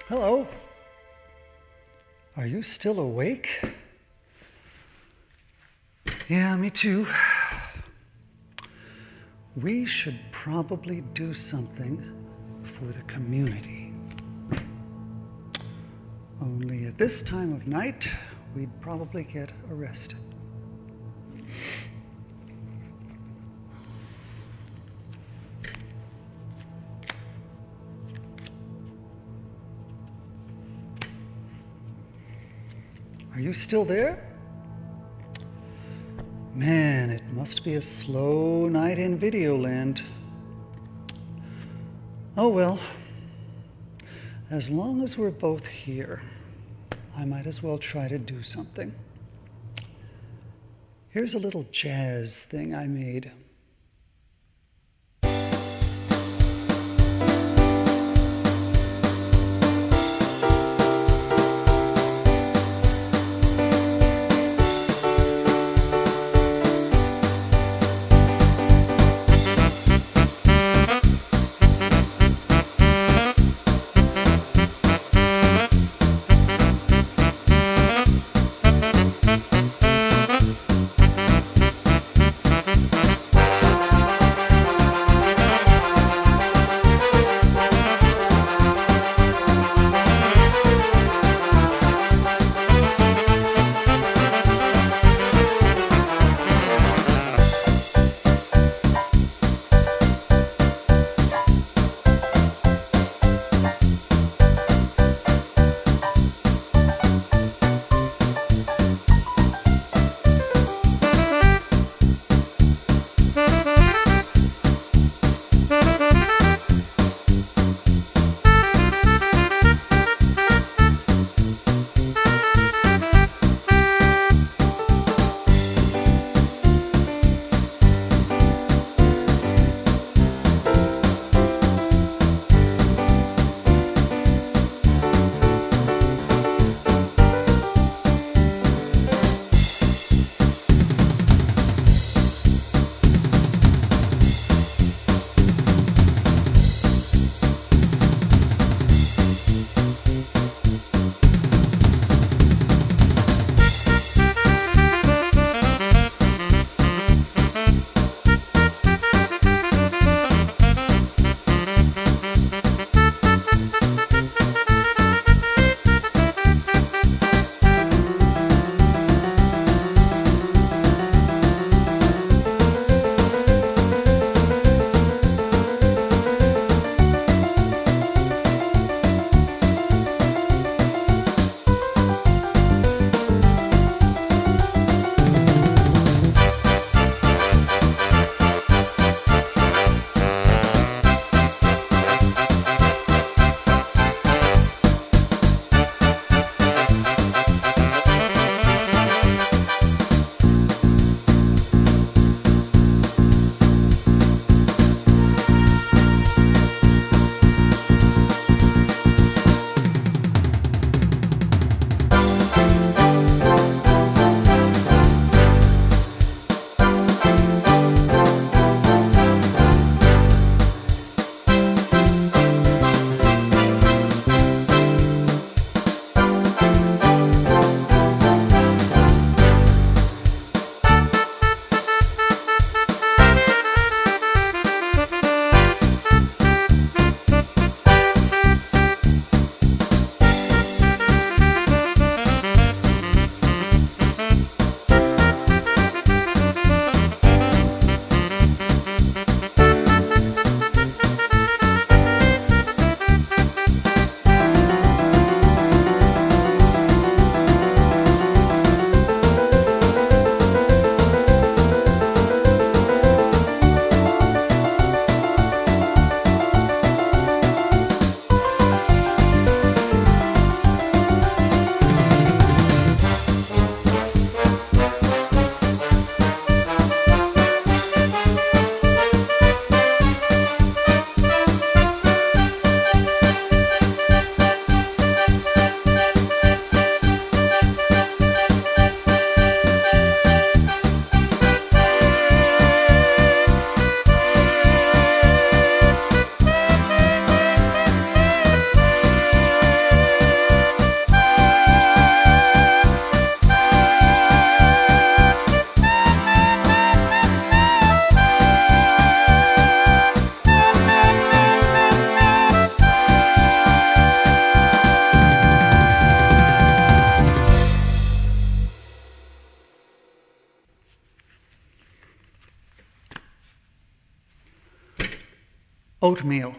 Hello? Are you still awake? Yeah, me too. We should probably do something for the community. Only at this time of night, we'd probably get arrested. Are you still there? Man, it must be a slow night in Videoland. Oh well, as long as we're both here, I might as well try to do something. Here's a little jazz thing I made. oatmeal,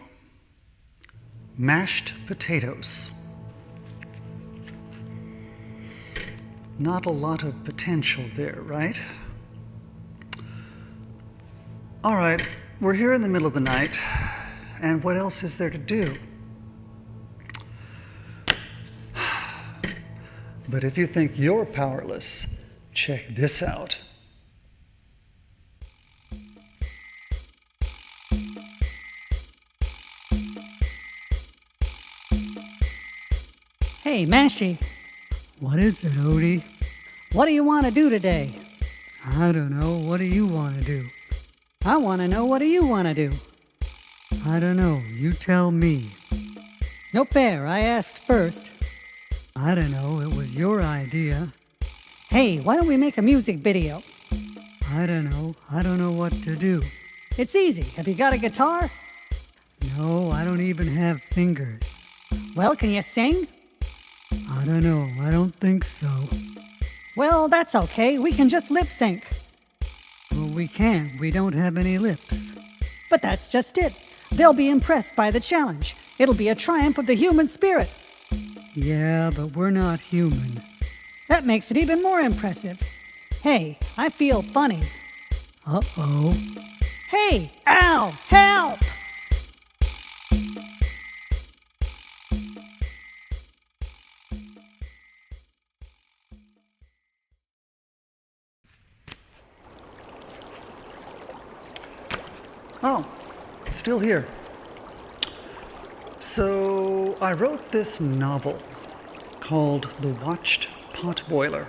mashed potatoes. Not a lot of potential there, right? All right, we're here in the middle of the night, and what else is there to do? But if you think you're powerless, check this out. Hey, Mashy. What is it, Odie? What do you want to do today? I don't know. What do you want to do? I want to know, what do you want to do? I don't know. You tell me. No fair, I asked first. I don't know. It was your idea. Hey, why don't we make a music video? I don't know. I don't know what to do. It's easy. Have you got a guitar? No, I don't even have fingers. Well, can you sing? I don't know. I don't think so. Well, that's okay. We can just lip sync. Well, we can't. We don't have any lips. But that's just it. They'll be impressed by the challenge. It'll be a triumph of the human spirit. Yeah, but we're not human. That makes it even more impressive. Hey, I feel funny. Uh-oh. Hey, ow, help! Oh, still here. So I wrote this novel called The Watched Potboiler.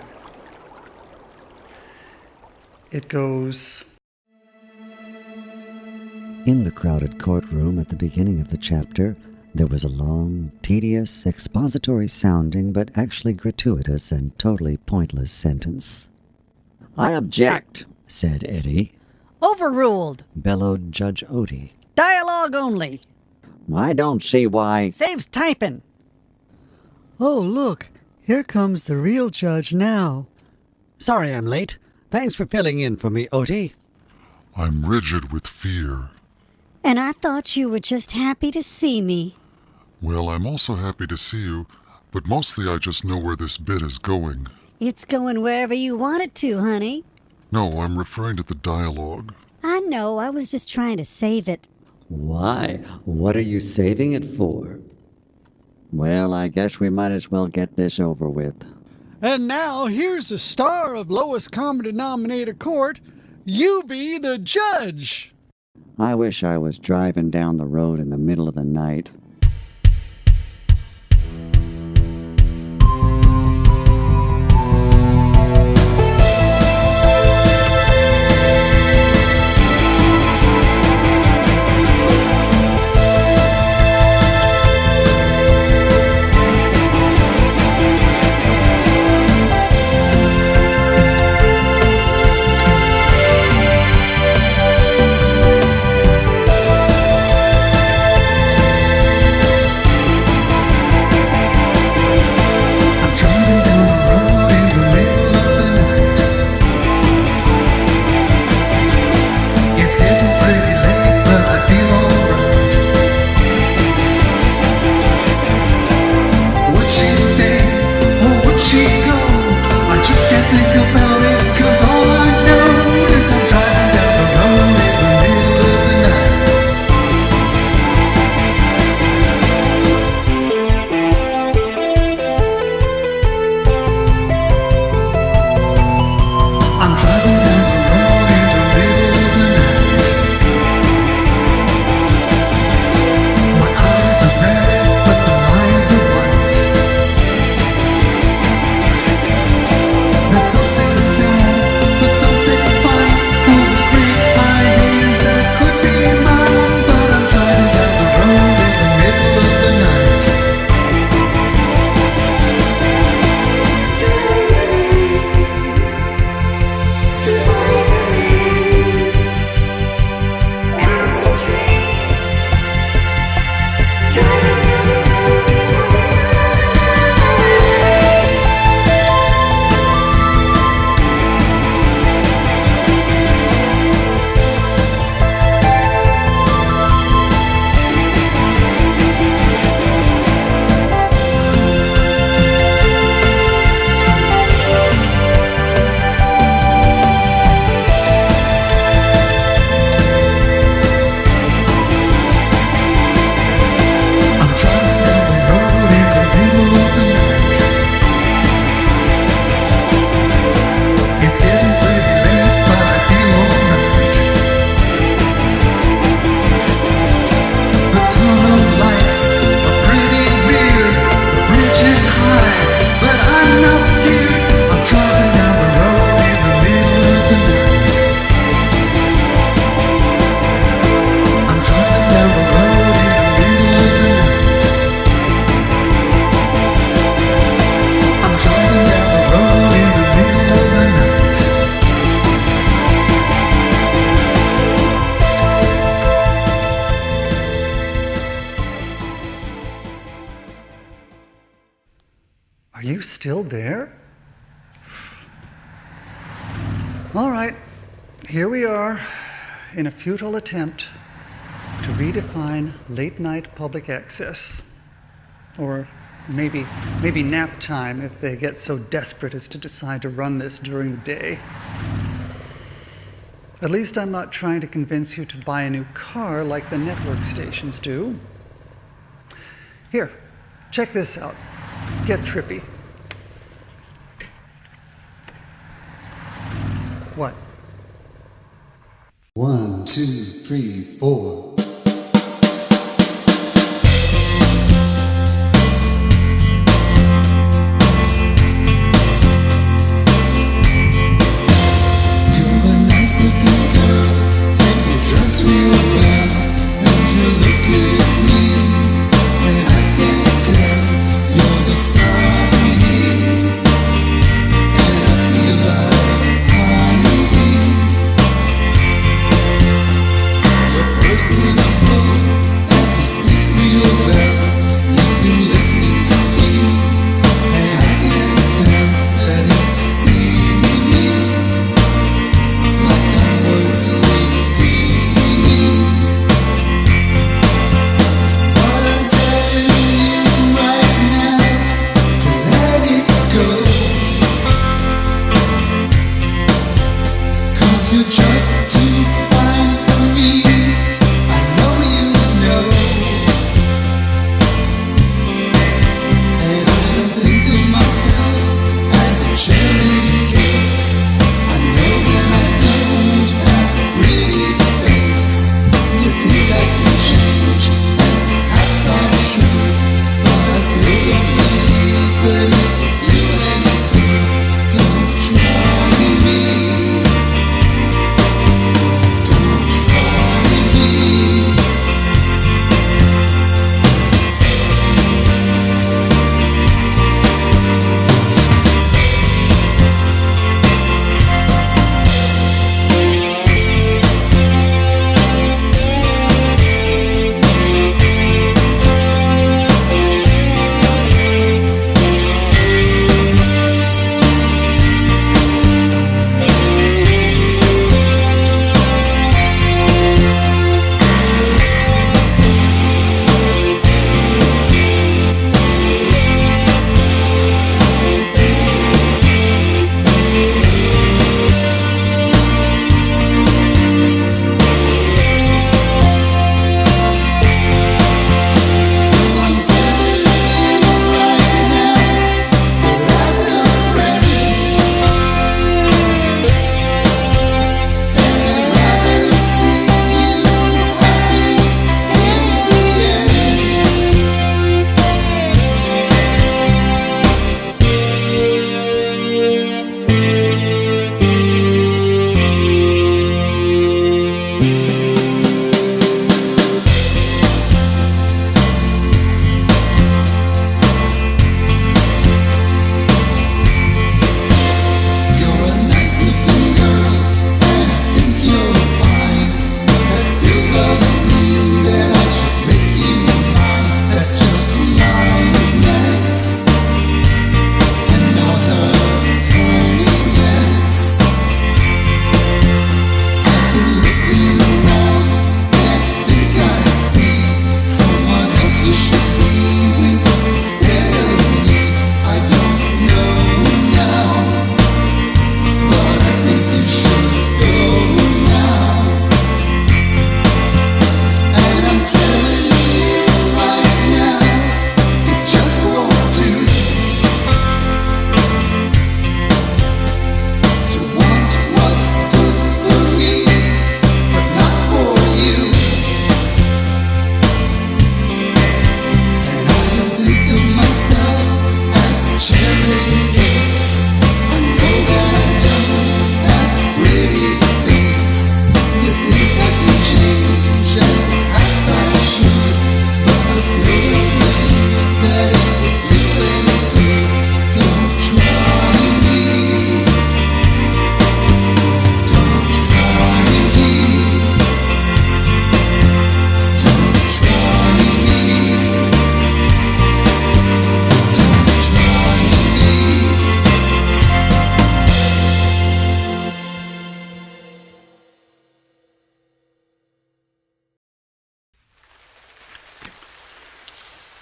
It goes... In the crowded courtroom at the beginning of the chapter, there was a long, tedious, expository-sounding but actually gratuitous and totally pointless sentence. "I object," said Eddie. Overruled. Bellowed Judge Odie. Dialogue only. "I don't see why—" Saves typing. Oh, look. Here comes the real judge now. "Sorry I'm late. Thanks for filling in for me, Odie." I'm rigid with fear. And I thought you were just happy to see me. Well, I'm also happy to see you, but mostly I just know where this bit is going. It's going wherever you want it to, honey. No, I'm referring to the dialogue. I know, I was just trying to save it. Why? What are you saving it for? Well, I guess we might as well get this over with. And now here's the star of lowest common denominator court. You be the judge. I wish I was driving down the road in the middle of the night. you still there? All right, here we are in a futile attempt to redefine late-night public access. Or maybe nap time if they get so desperate as to decide to run this during the day. At least I'm not trying to convince you to buy a new car like the network stations do. Here, check this out. Get trippy. What? 1, 2, 3, 4. See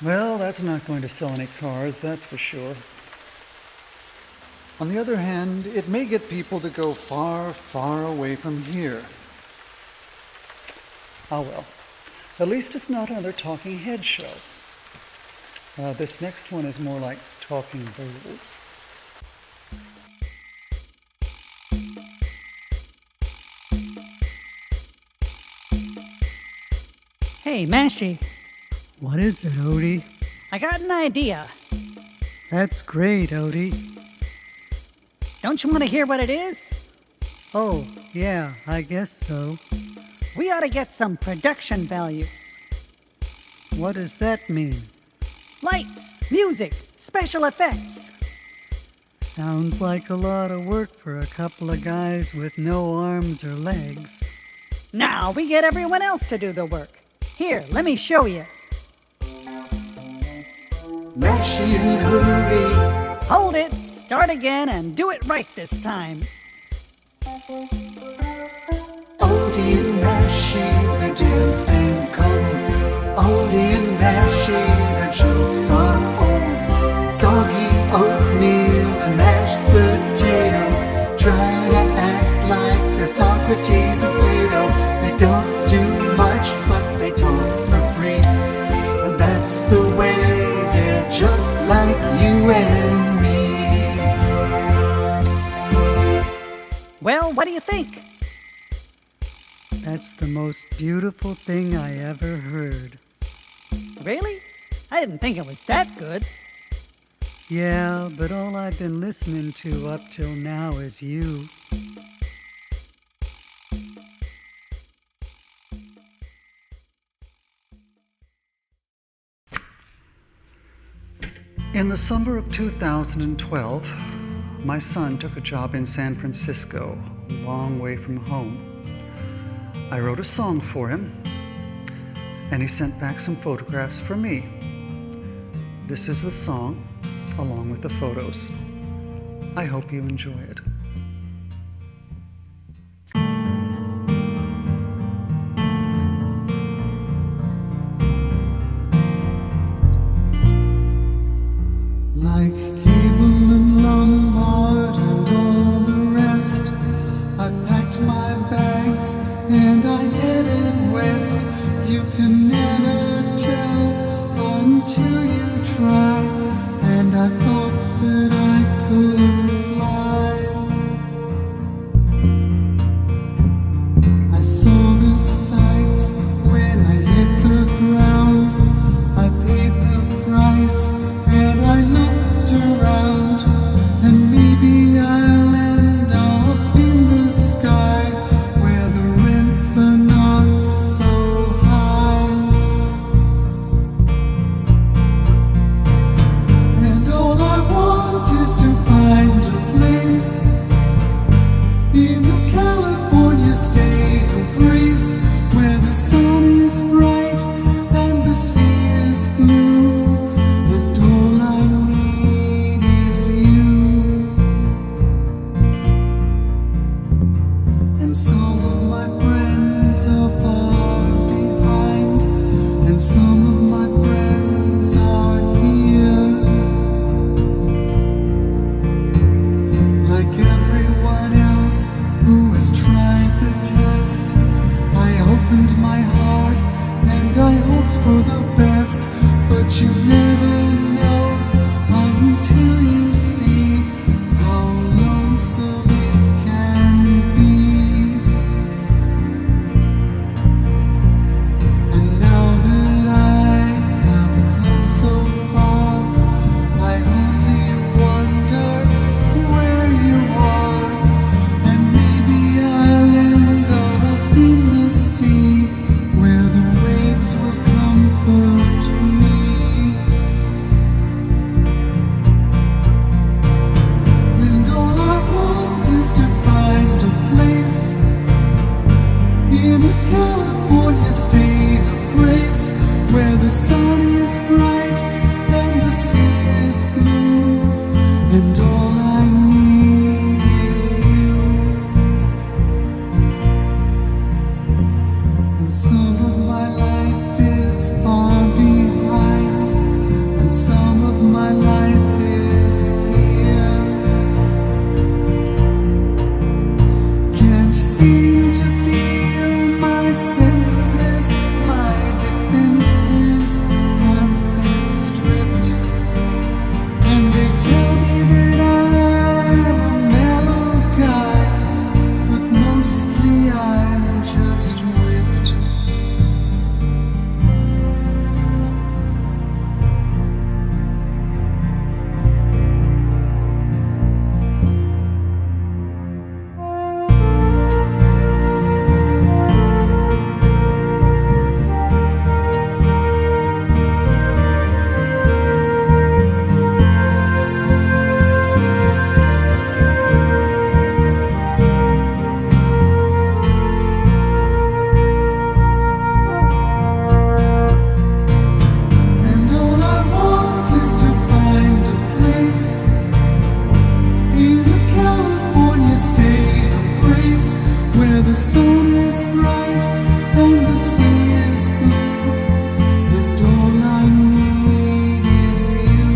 Well, that's not going to sell any cars, that's for sure. On the other hand, it may get people to go far, far away from here. Ah well, at least it's not another talking head show. This next one is more like talking birds. Hey, Mashy, What is it, Odie? I got an idea. That's great, Odie. Don't you want to hear what it is? Oh, yeah, I guess so. We ought to get some production values. What does that mean? Lights, music, special effects. Sounds like a lot of work for a couple of guys with no arms or legs. Now we get everyone else to do the work. Here, let me show you. Mashy and Hurry. Hold it, start again, and do it right this time. Odie and Mashy, they're damp and cold. Odie and Mashy, their jokes are old. Soggy oatmeal and mashed potato, trying to act like they're Socrates and Plato. They don't do much, but they talk for free. And that's the way they're just like you and me. Well, what do you think? That's the most beautiful thing I ever heard. Really? I didn't think it was that good. Yeah, but all I've been listening to up till now is you. In the summer of 2012, my son took a job in San Francisco, a long way from home. I wrote a song for him, and he sent back some photographs for me. This is the song, along with the photos. I hope you enjoy it. Like Cable and Lombard and all the rest, I packed my bags and I headed west. You can never tell until you try, and I thought that I could fly. I saw the sights when I hit the ground. I paid the price and I looked around, and maybe I'll end up in the sky where the rents are not so high. And all I want is to find a place in the California state of grace, where the sun is bright and the sea is blue, and all I need is you. And some of my friends are far behind, and some of my friends are here. Like everyone else who has tried the test, I opened my heart and I hoped for the best, but you never know until you see how lonesome it can be. And now that I have come so far, I only wonder where you are, and maybe I'll end up in the sea where the waves will comfort me. And all I want is to find a place in a California state of grace, where the sun is bright and the sea is blue, and all I need is you. And some of my life is far behind, and some of my life is here. Can't seem to feel my senses, my defenses have been stripped, and they tell me that I'm a mellow guy, but mostly I'm just ripped. And all I want is to find a place in a California state of grace, where the sun is bright and the sea is blue, and all I need is you.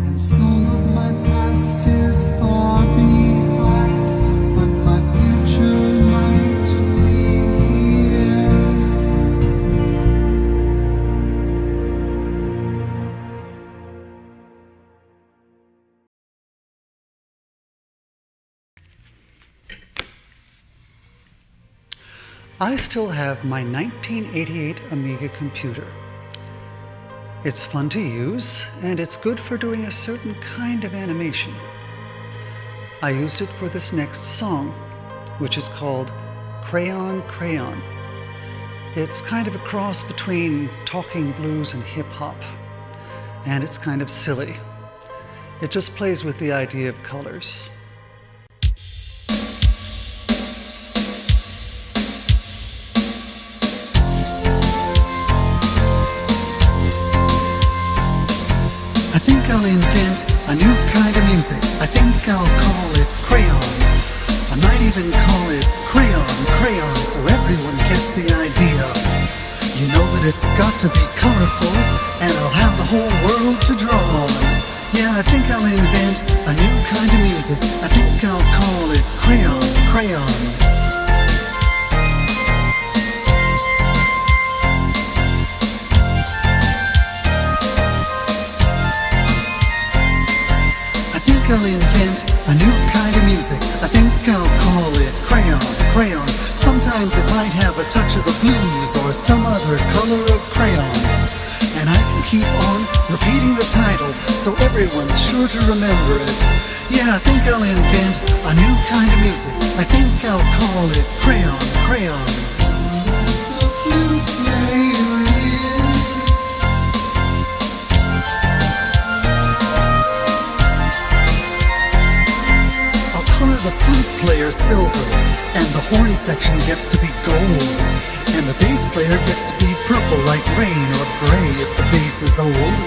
And some of my past is far behind, but my future might be here. I still have my 1988 Amiga computer. It's fun to use, and it's good for doing a certain kind of animation. I used it for this next song, which is called Crayon Crayon. It's kind of a cross between talking blues and hip-hop, and it's kind of silly. It just plays with the idea of colors. I think I'll invent a new kind of music. I think I'll call it crayon. I might even call it crayon, crayon, so everyone gets the idea. You know that it's got to be colorful, and I'll have the whole world to draw on. Yeah, I think I'll invent a new kind of music. I think I'll call it crayon, crayon. I'll invent a new kind of music. I think I'll call it crayon, crayon. Sometimes it might have a touch of the blues or some other color of crayon. And I can keep on repeating the title so everyone's sure to remember it. Yeah, I think I'll invent a new kind of music. I think I'll call it crayon, crayon. The flute player in. Color the flute player silver, and the horn section gets to be gold, and the bass player gets to be purple like rain, or gray if the bass is old.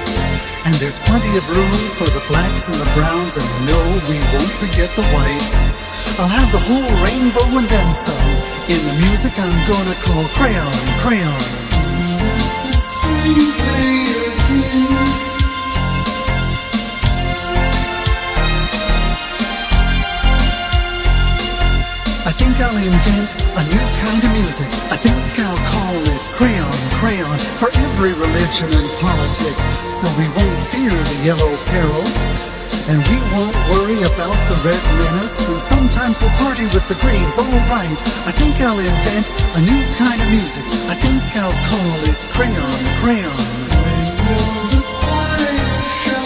And there's plenty of room for the blacks and the browns, and no, we won't forget the whites. I'll have the whole rainbow and then some in the music I'm gonna call crayon, crayon. The string player sing. I think I'll invent a new kind of music. I think I'll call it crayon, crayon, for every religion and politic, so we won't fear the yellow peril, and we won't worry about the red menace, and sometimes we'll party with the greens, all right. I think I'll invent a new kind of music. I think I'll call it crayon, crayon. When will the choir show?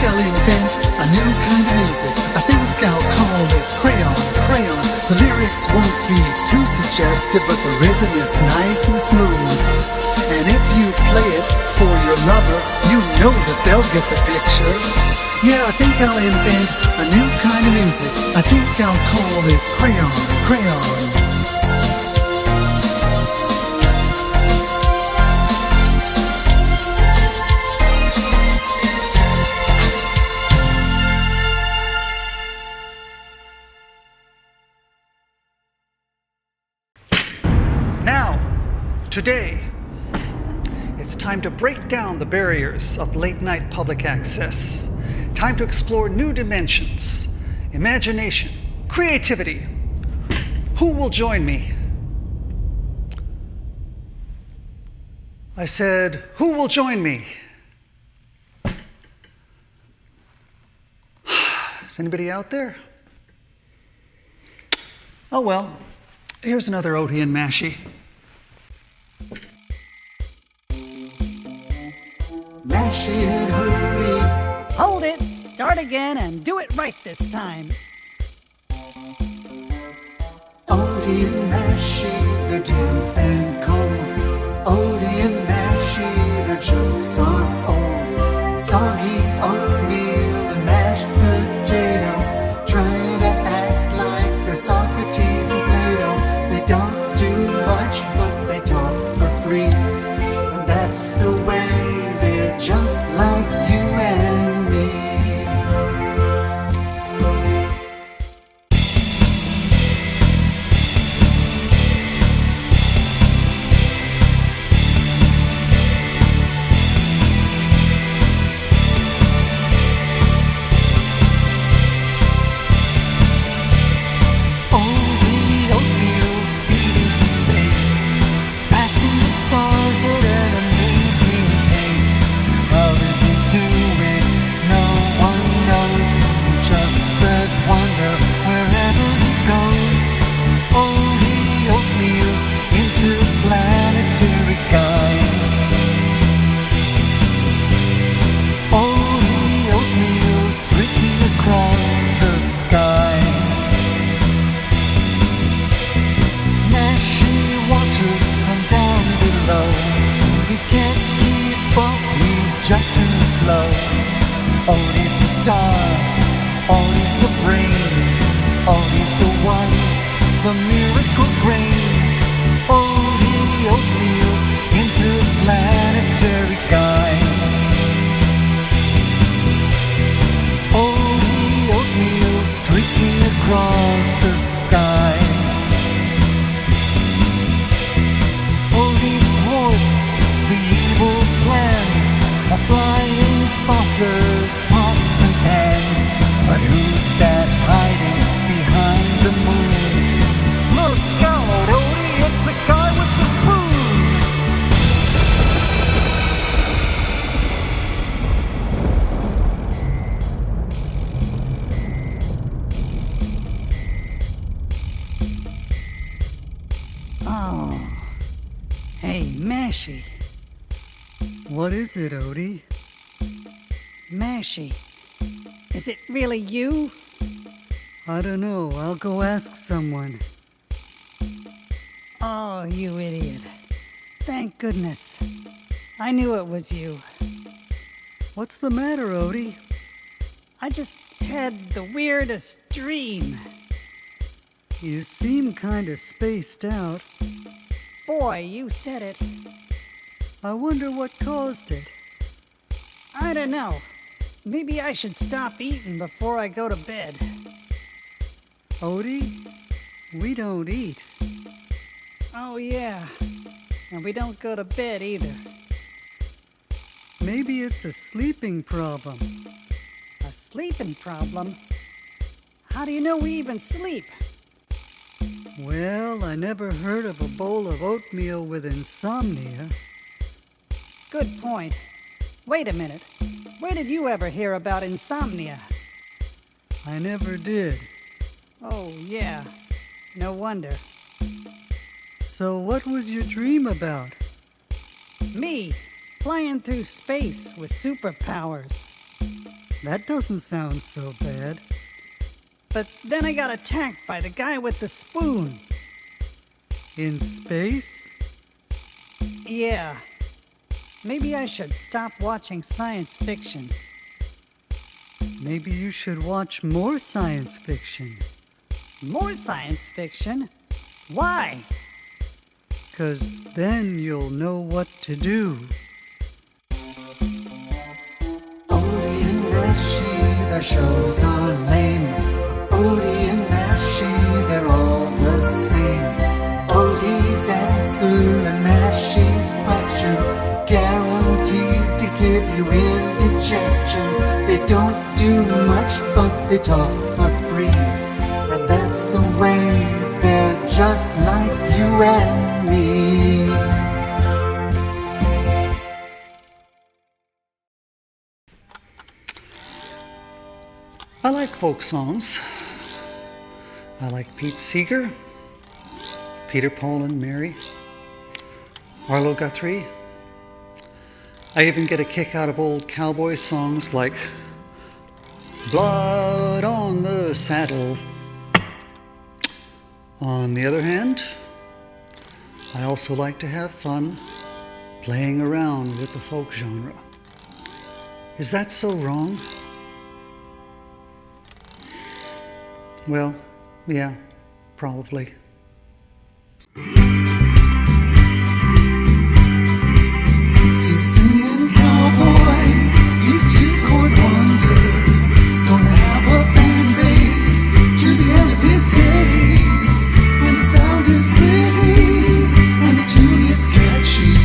I'll invent a new kind of music. I think I'll call it crayon, crayon. The lyrics won't be too suggestive, but the rhythm is nice and smooth. And if you play it for your lover, you know that they'll get the picture. Yeah, I think I'll invent a new kind of music. I think I'll call it crayon, crayon. It's time to break down the barriers of late-night public access. Time to explore new dimensions, imagination, creativity. Who will join me? I said, who will join me? Is anybody out there? Oh well, here's another Odie and Mashie. Mashie and Odie. Hold it, start again, and do it right this time. Odie and Mashie, they're damp and cold. Odie and Mashie, their jokes are old. Soggy oatmeal and mashed potato, trying to act like they're Socrates and Plato. They don't do much, but they talk for free. And that's the way they're just like you and me. Oldie oatmeal speeding in space, passing the stars at an amazing pace. How does he do it? No one knows. He just spreads wonder wherever he goes. Oldie oatmeal, interplanetary guy. Oldie oatmeal, streaking across the sky. Mashie watches from down below. He can't keep up, he's just too slow. Odie's the star, Odie's the brain, Odie's the one, the miracle grain. Odie oatmeal, interplanetary guy. Odie oatmeal, streaking across the sky. Odie thwarts the evil plans of flying saucers, pots and pans. But who's that hiding behind the moon? Look out, Odie, it's the guy with the spoon. Oh. Hey, Mashie. What is it, Odie? Mashie. Is it really you? I don't know. I'll go ask someone. Oh, you idiot. Thank goodness. I knew it was you. What's the matter, Odie? I just had the weirdest dream. You seem kinda spaced out. Boy, you said it. I wonder what caused it. I don't know. Maybe I should stop eating before I go to bed. Odie, we don't eat. Oh, yeah. And we don't go to bed either. Maybe it's a sleeping problem. A sleeping problem? How do you know we even sleep? Well, I never heard of a bowl of oatmeal with insomnia. Good point. Wait a minute. Where did you ever hear about insomnia? I never did. Oh, yeah. No wonder. So what was your dream about? Me, flying through space with superpowers. That doesn't sound so bad. But then I got attacked by the guy with the spoon. In space? Yeah. Maybe I should stop watching science fiction. Maybe you should watch more science fiction. More science fiction? Why? 'Cause then you'll know what to do. Odie and Mashie, their shows are lame. Odie and Mashie, they're all the same. Odie's answer and Mashie's question guarantee give you indigestion. They don't do much, but they talk for free. And that's the way they're just like you and me. I like folk songs. I like Pete Seeger, Peter, Paul, and Mary, Arlo Guthrie. I even get a kick out of old cowboy songs like Blood on the Saddle. On the other hand, I also like to have fun playing around with the folk genre. Is that so wrong? Well, yeah, probably. Singing cowboy, he's a two-chord wonder. Gonna have a fan base to the end of his days. And the sound is pretty, and the tune is catchy.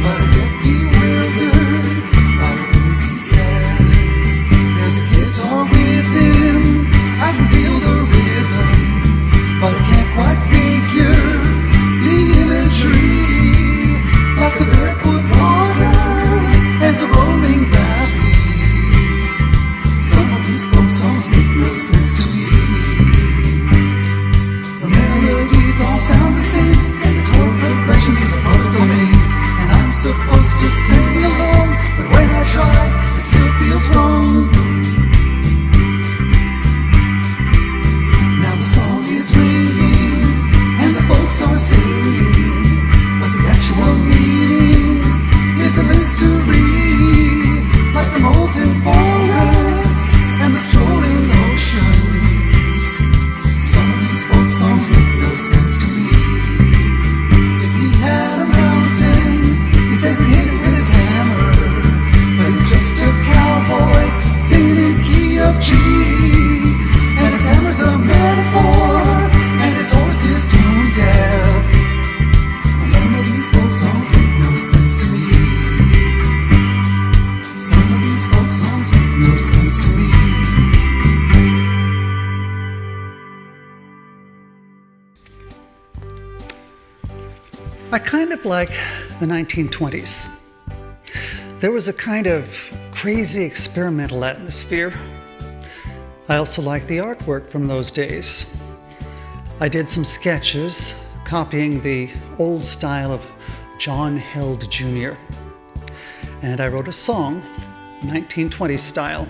But I get bewildered by the things he says. There's a guitar with him, I can feel the rhythm, but I can't quite figure the imagery. Like the barefoot waters and the roaming valleys. Some of these folk songs make no sense to me. The melodies all sound the same, and the chord progressions in the public domain. And I'm supposed to sing along, but when I try, it still feels wrong. Now the song is ringing, and the folks are singing, but the actual meaning is a mystery. Like the molten forests and the strolling oceans. Some of these folk songs make no sense to me. If he had a mountain, he says he hit it with his hammer, but he's just a cowboy singing in the key of G. And his hammer's a metaphor, and his horse is tone deaf. Some of these folk songs make no sense to me. Some of these folk songs make no sense to me. I kind of like the 1920s. There was a kind of crazy experimental atmosphere. I also like the artwork from those days. I did some sketches copying the old style of John Held Jr. And I wrote a song, 1920s style.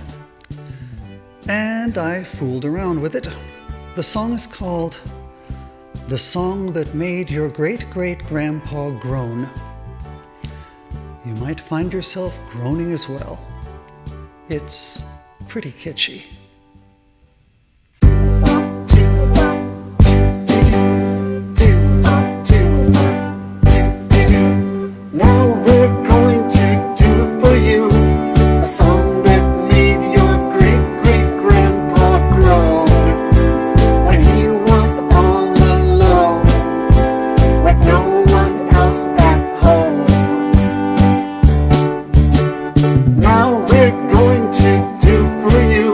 And I fooled around with it. The song is called The Song That Made Your Great-Great-Grandpa Groan. You might find yourself groaning as well. It's pretty kitschy. Now we're going to do for you a song that made your great-great-grandpa groan when he was all alone with no one else at home. Now we're going to do for you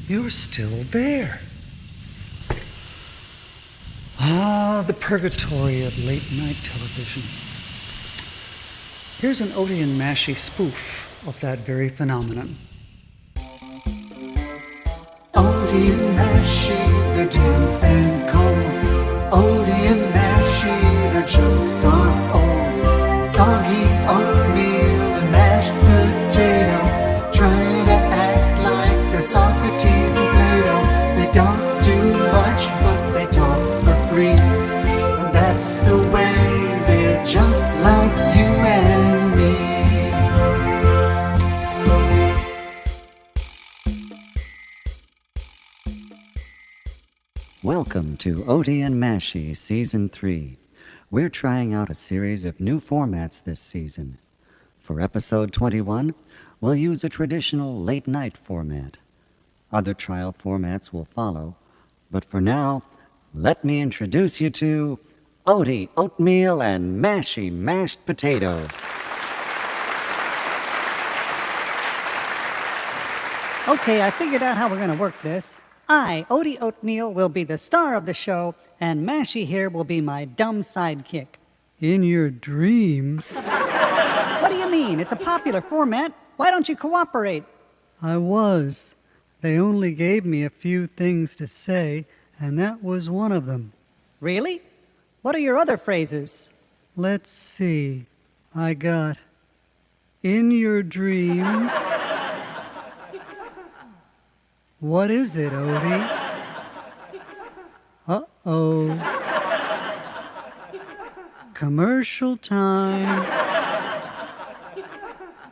You're still there. Ah, the purgatory of late-night television. Here's an Odie and Mashie spoof of that very phenomenon. Odie and Mashie, the damp and cold. Odie and Mashie, the jokes are old. Soggy oatmeal and mashed potato, trying to act like they're Socrates and Plato. They don't do much, but they talk for free. And that's the way they're just like you and me. Welcome to Odie and Mashie Season 3. We're trying out a series of new formats this season. For episode 21, we'll use a traditional late-night format. Other trial formats will follow, but for now, let me introduce you to Odie Oatmeal and Mashie Mashed Potato. Okay, I figured out how we're going to work this. I, Odie Oatmeal, will be the star of the show, and Mashie here will be my dumb sidekick. In your dreams? What do you mean? It's a popular format. Why don't you cooperate? I was. They only gave me a few things to say, and that was one of them. Really? What are your other phrases? Let's see. I got in your dreams. What is it, Odie? Uh-oh. Commercial time.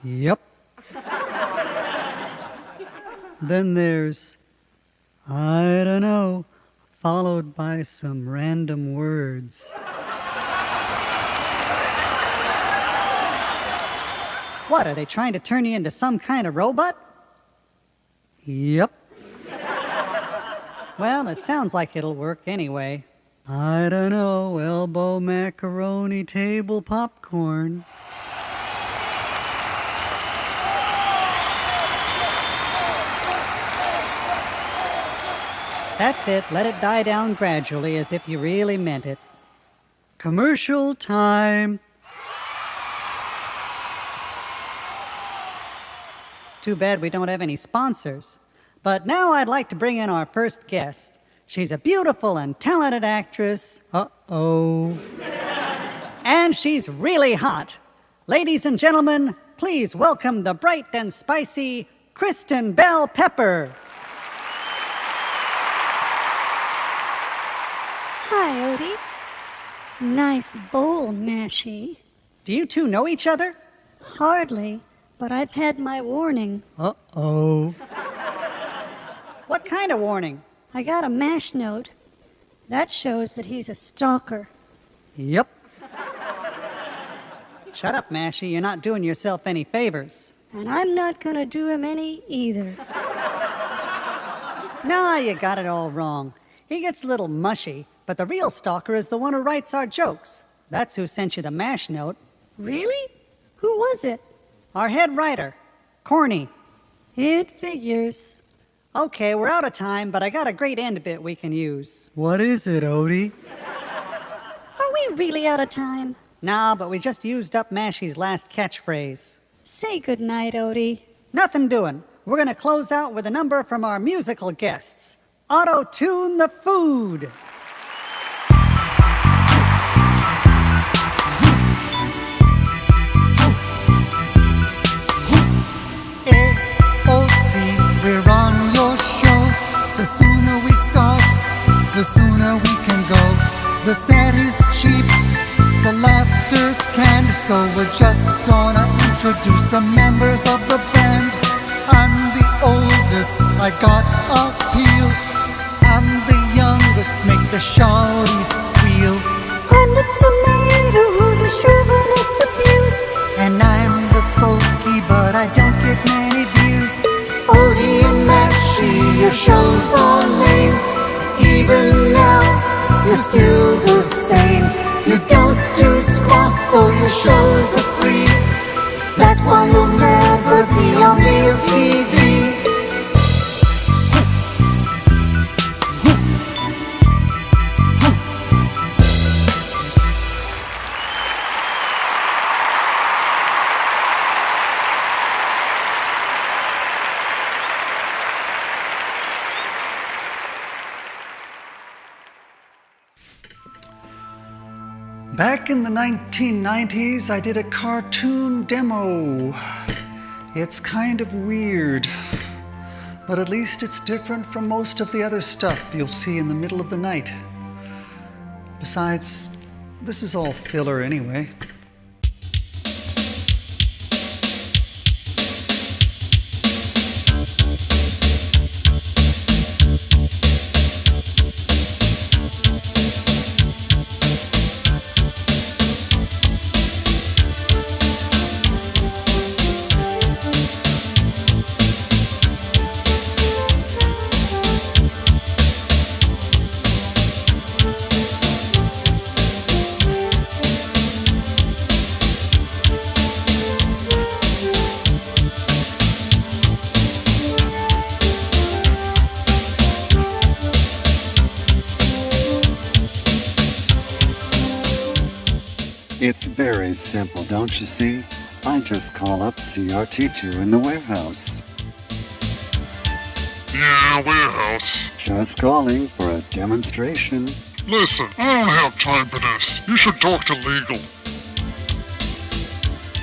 Yep. Then there's I don't know, followed by some random words. What, are they trying to turn you into some kind of robot? Yep. Well, it sounds like it'll work anyway. I don't know, elbow macaroni table popcorn. That's it. Let it die down gradually as if you really meant it. Commercial time. Too bad we don't have any sponsors. But now I'd like to bring in our first guest. She's a beautiful and talented actress. Uh-oh. And she's really hot. Ladies and gentlemen, please welcome the bright and spicy Kristen Bell Pepper. Hi, Odie. Nice bowl, Mashie. Do you two know each other? Hardly, but I've had my warning. Uh-oh. What kind of warning? I got a mash note. That shows that he's a stalker. Yep. Shut up, Mashie. You're not doing yourself any favors. And I'm not going to do him any either. Nah, you got it all wrong. He gets a little mushy, but the real stalker is the one who writes our jokes. That's who sent you the mash note. Really? Who was it? Our head writer, Corny. It figures. Okay, we're out of time, but I got a great end bit we can use. What is it, Odie? Are we really out of time? Nah, but we just used up Mashie's last catchphrase. Say goodnight, Odie. Nothing doing. We're going to close out with a number from our musical guests. Auto-tune the food. We're on your show. The sooner we start, the sooner we can go. The set is cheap, the laughter's canned, so we're just gonna introduce the members of the band. I'm the oldest, I got appeal. I'm the youngest, make the shawties squeal. I'm the tomato who the chauvinists abuse. And I'm the pokey, but I don't get many views. Odie and Mashie, your shows are lame. Even now, you're still the same. You don't do squat, though your shows are free. That's why you'll never be on real TV. Back in the 1990s, I did a cartoon demo. It's kind of weird, but at least it's different from most of the other stuff you'll see in the middle of the night. Besides, this is all filler anyway. It's very simple, don't you see? I just call up CRT2 in the warehouse. Yeah, warehouse. Just calling for a demonstration. Listen, I don't have time for this. You should talk to legal.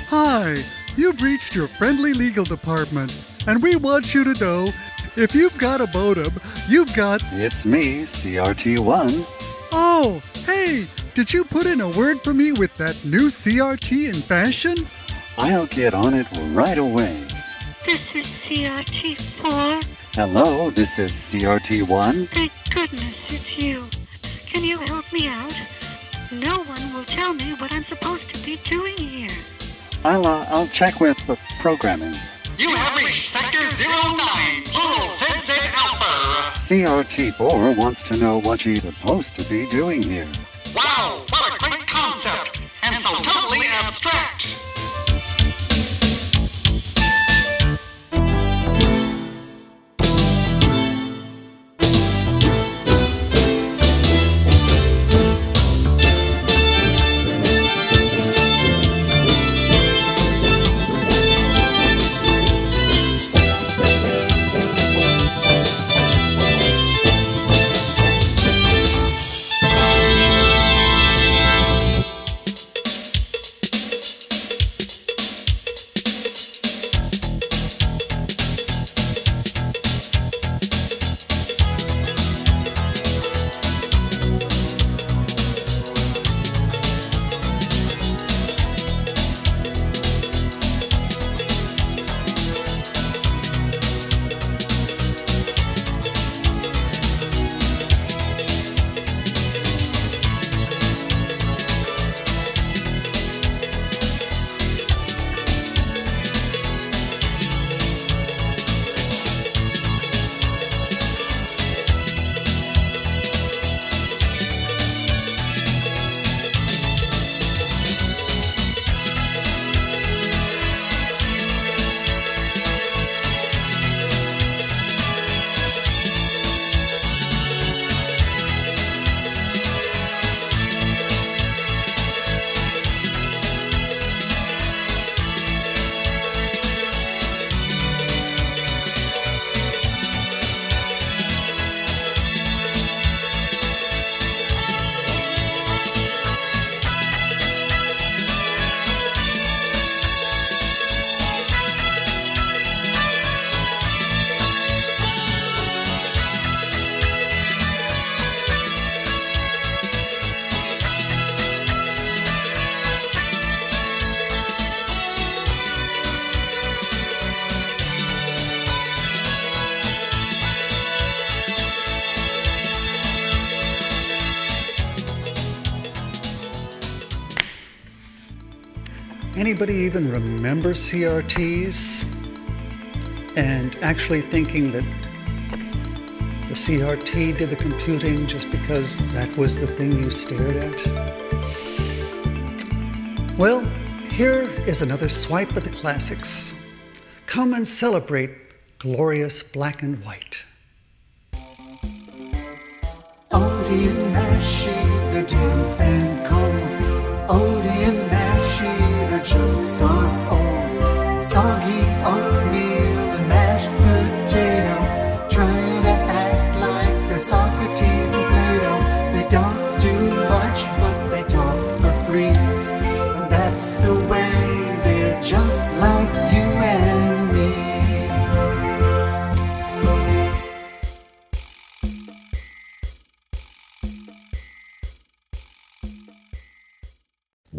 Hi, you've reached your friendly legal department, and we want you to know if you've got a modem, you've got. It's me, CRT1. Oh, hey, did you put in a word for me with that new CRT in fashion? I'll get on it right away. This is CRT4. Hello, this is CRT1. Thank goodness it's you. Can you help me out? No one will tell me what I'm supposed to be doing here. I'll check with the programming. You have reached Sector 09, Plural Sensei Alpha. CRT4 wants to know what she's supposed to be doing here. Wow, what a great concept, and so totally abstract. Anybody even remember CRTs? And actually thinking that the CRT did the computing just because that was the thing you stared at? Well, here is another swipe at the classics. Come and celebrate glorious black and white. Oldie and Mashy, the damp and cold. Oldie and Mashy, the jokes are old. Soggy oatmeal and mashed potato, trying to act like they're Socrates and Plato. They don't do much, but they talk for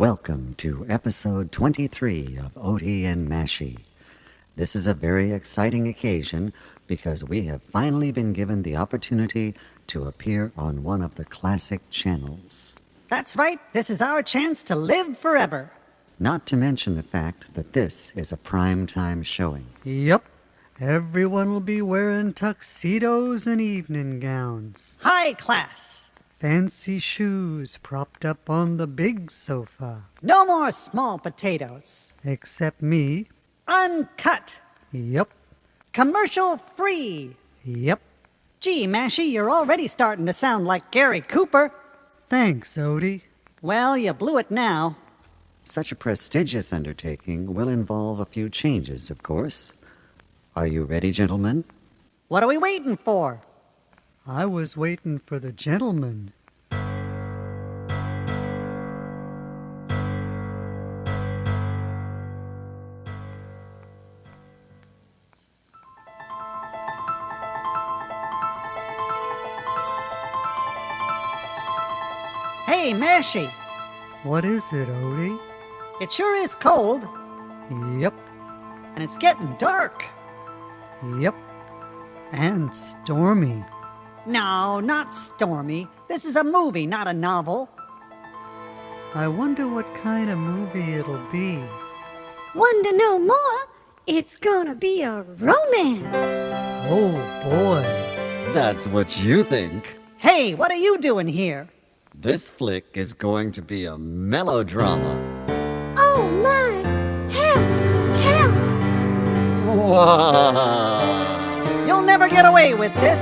Welcome to episode 23 of Odie and Mashy. This is a very exciting occasion because we have finally been given the opportunity to appear on one of the classic channels. That's right, this is our chance to live forever. Not to mention the fact that this is a prime-time showing. Yep. Everyone will be wearing tuxedos and evening gowns. High class. Fancy shoes propped up on the big sofa. No more small potatoes. Except me. Uncut. Yep. Commercial free. Yep. Gee, Mashy, you're already starting to sound like Gary Cooper. Thanks, Odie. Well, you blew it now. Such a prestigious undertaking will involve a few changes, of course. Are you ready, gentlemen? What are we waiting for? I was waiting for the gentleman. Hey, Mashy, What is it, Odie? it sure is cold, Yep. and it's getting dark. Yep. And stormy. No, not stormy. This is a movie, not a novel. I wonder what kind of movie it'll be. Want to know more? It's gonna be a romance. Oh, boy. That's what you think. Hey, what are you doing here? This flick is going to be a melodrama. Oh my! Help! Help! Wow. You'll never get away with this.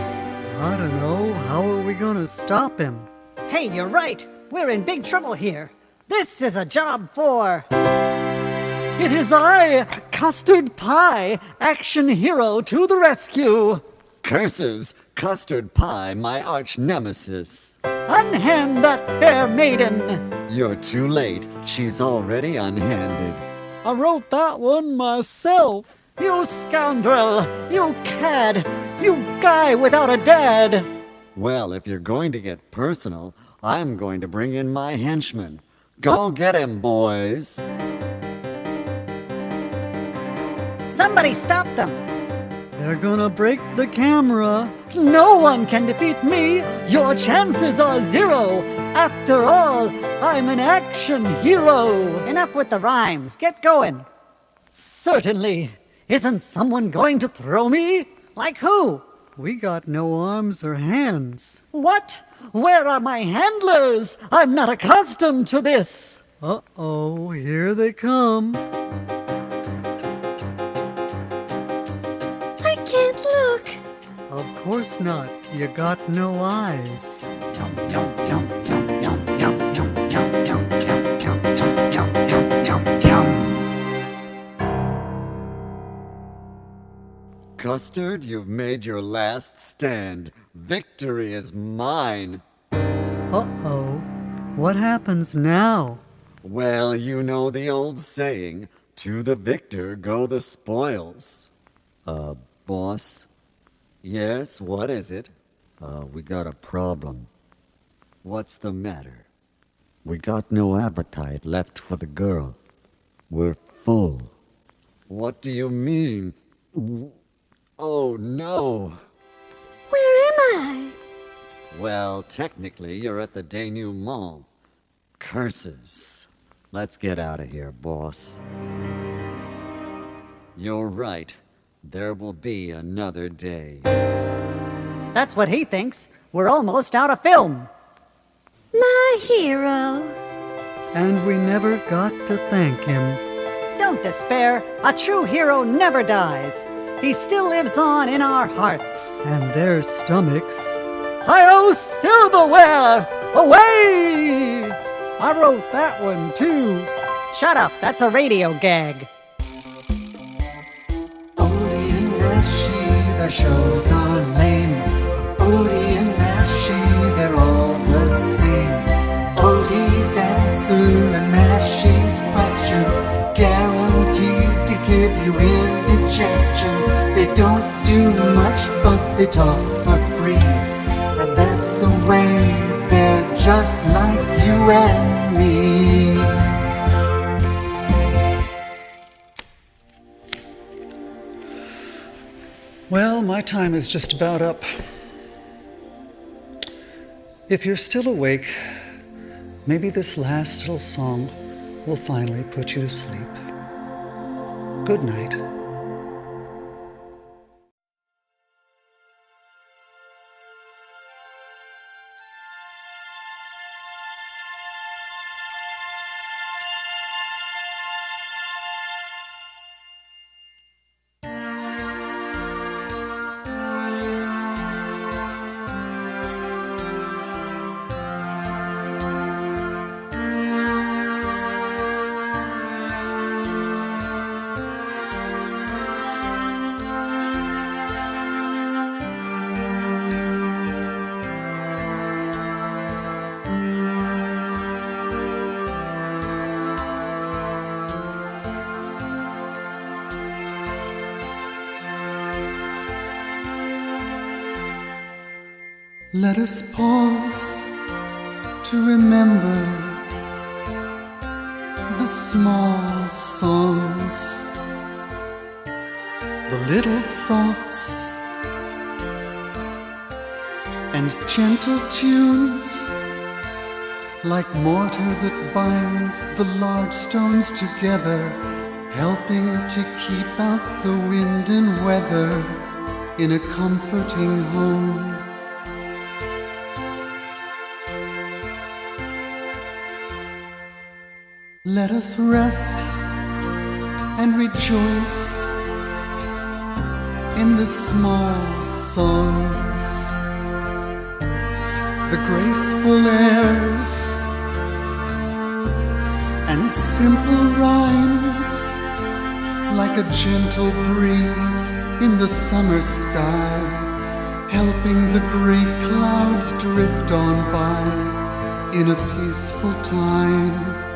I don't know. How are we going to stop him? Hey, you're right. We're in big trouble here. This is a job for... It is I, Custard Pie, action hero to the rescue. Curses! Custard Pie, my arch nemesis. Unhand that fair maiden. You're too late. She's already unhanded. I wrote that one myself. You scoundrel! You cad! You guy without a dad! Well, if you're going to get personal, I'm going to bring in my henchman. Go get him, boys. Somebody stop them! They're gonna break the camera. No one can defeat me! Your chances are zero! After all, I'm an action hero! Enough with the rhymes. Get going! Certainly! Isn't someone going to throw me? Like who? We got no arms or hands. What? Where are my handlers? I'm not accustomed to this! Uh-oh, here they come. I can't look. Of course not. You got no eyes. Custard, you've made your last stand. Victory is mine. Uh-oh. What happens now? Well, you know the old saying, to the victor go the spoils. Boss? Yes, what is it? We got a problem. What's the matter? We got no appetite left for the girl. We're full. What do you mean? Oh, no. Where am I? Well, technically, you're at the denouement. Curses. Let's get out of here, boss. You're right. There will be another day. That's what he thinks. We're almost out of film. My hero. And we never got to thank him. Don't despair. A true hero never dies. He still lives on in our hearts. And their stomachs. Hi-yo, silverware! Away! I wrote that one, too. Shut up, that's a radio gag. Odie and Mashy, their shows are lame. Odie and Mashy, they're all the same. Odie's answer and Mashy's question, guaranteed to give you indigestion. They don't do much, but they talk for free. And that's the way they're just like you and me. my time is just about up. If you're still awake, maybe this last little song will finally put you to sleep. Good night. Let us pause to remember the small songs, the little thoughts and gentle tunes, like mortar that binds the large stones together, helping to keep out the wind and weather in a comforting home. Let us rest and rejoice in the small songs, the graceful airs and simple rhymes, like a gentle breeze in the summer sky, helping the great clouds drift on by in a peaceful time.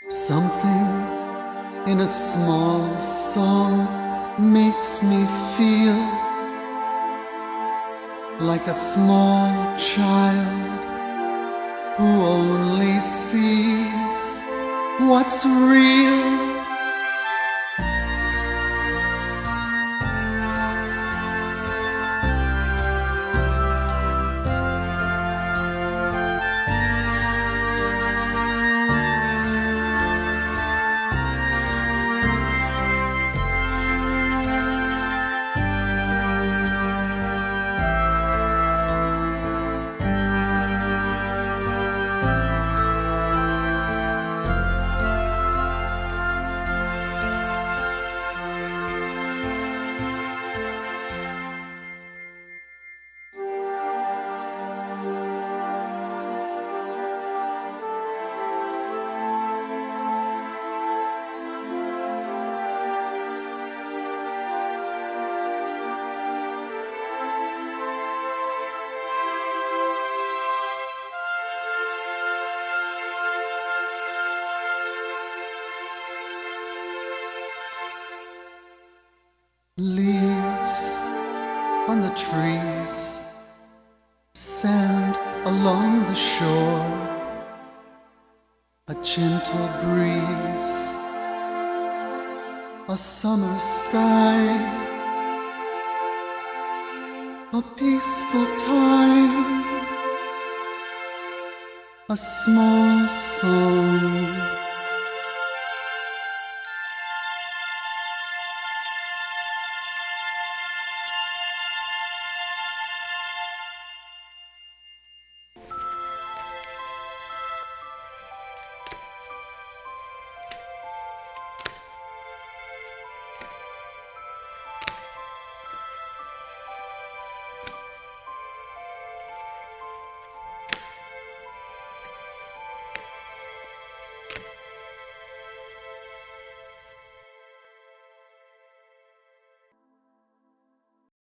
Something in a small song makes me feel like a small child who only sees what's real. Leaves on the trees, sand along the shore, a gentle breeze, a summer sky, a peaceful time, a small song.